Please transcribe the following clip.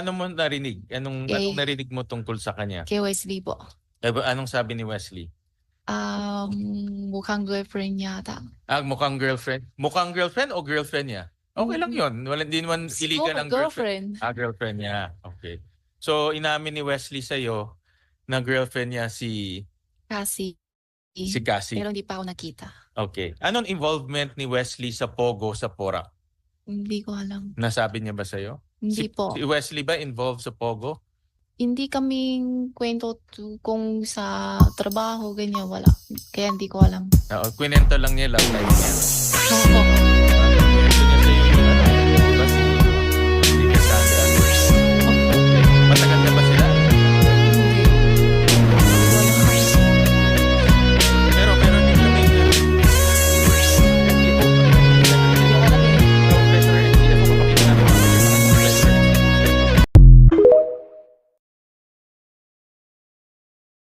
Paano mo narinig? Anong narinig mo tungkol sa kanya? Kay Wesley po. Anong sabi ni Wesley? Mukhang girlfriend niya ata. Mukhang girlfriend? Mukhang girlfriend o girlfriend niya? Okay lang yun. Hindi naman illegal ang girlfriend. Girlfriend niya. Okay. So, inamin ni Wesley sa'yo na girlfriend niya si Cassie. Cassie. Pero hindi pa ako nakita. Okay. Anong involvement ni Wesley sa Pogo sa Porac? Hindi ko alam. Nasabi niya ba sa'yo? Hindi po. Si Wesley ba involved sa Pogo? Hindi kaming kwento kung sa trabaho, ganyan, wala. Kaya hindi ko alam. Kwento lang niya, love life niya. Oo.